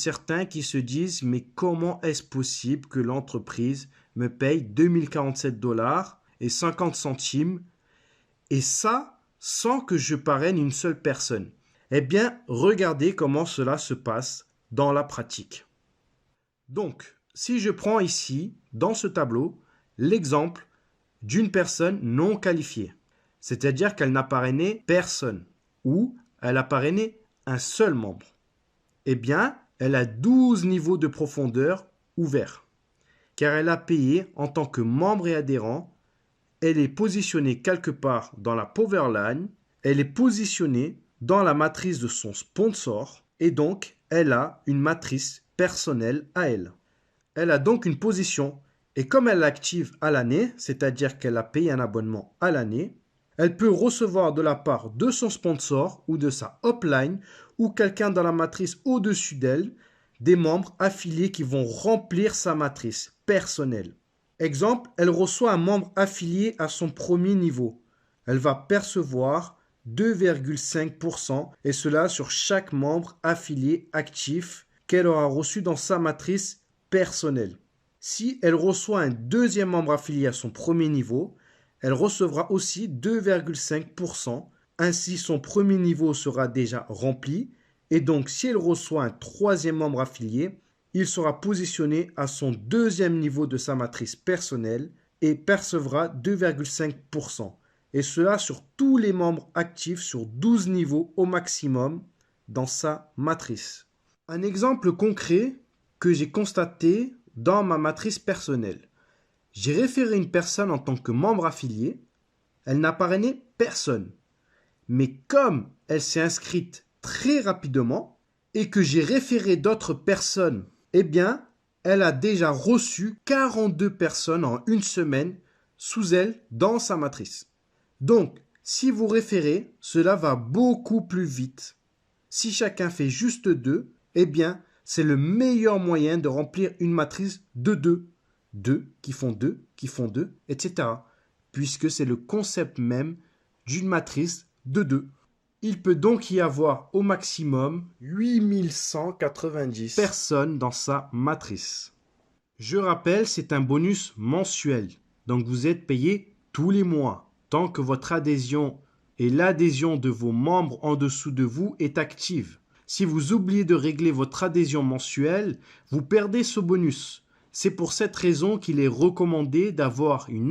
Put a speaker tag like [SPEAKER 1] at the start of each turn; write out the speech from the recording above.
[SPEAKER 1] certains qui se disent « Mais comment est-ce possible que l'entreprise me paye 2047 dollars et 50 centimes et ça sans que je parraine une seule personne ?» Eh bien, regardez comment cela se passe dans la pratique. Donc, si je prends ici, dans ce tableau, l'exemple d'une personne non qualifiée, c'est-à-dire qu'elle n'a parrainé personne ou elle a parrainé un seul membre, eh bien, elle a 12 niveaux de profondeur ouverts, car elle a payé en tant que membre et adhérent, elle est positionnée quelque part dans la Powerline, elle est positionnée dans la matrice de son sponsor, et donc, elle a une matrice personnelle à elle. Elle a donc une position, et comme elle l'active à l'année, c'est-à-dire qu'elle a payé un abonnement à l'année, elle peut recevoir de la part de son sponsor ou de sa upline ou quelqu'un dans la matrice au-dessus d'elle des membres affiliés qui vont remplir sa matrice personnelle. Exemple, elle reçoit un membre affilié à son premier niveau. Elle va percevoir 2,5% et cela sur chaque membre affilié actif qu'elle aura reçu dans sa matrice personnelle. Si elle reçoit un deuxième membre affilié à son premier niveau, elle recevra aussi 2,5%. Ainsi, son premier niveau sera déjà rempli. Et donc, si elle reçoit un troisième membre affilié, il sera positionné à son deuxième niveau de sa matrice personnelle et percevra 2,5%. Et cela sur tous les membres actifs sur 12 niveaux au maximum dans sa matrice. Un exemple concret que j'ai constaté dans ma matrice personnelle. J'ai référé une personne en tant que membre affilié. Elle n'a parrainé personne. Mais comme elle s'est inscrite très rapidement et que j'ai référé d'autres personnes, eh bien, elle a déjà reçu 42 personnes en une semaine sous elle dans sa matrice. Donc, si vous référez, cela va beaucoup plus vite. Si chacun fait juste 2, eh bien, c'est le meilleur moyen de remplir une matrice de 2. 2 qui font 2, qui font 2, etc. Puisque c'est le concept même d'une matrice de 2. Il peut donc y avoir au maximum 8190 personnes dans sa matrice. Je rappelle, c'est un bonus mensuel. Donc vous êtes payé tous les mois. Tant que votre adhésion et l'adhésion de vos membres en dessous de vous est active. Si vous oubliez de régler votre adhésion mensuelle, vous perdez ce bonus. C'est pour cette raison qu'il est recommandé d'avoir une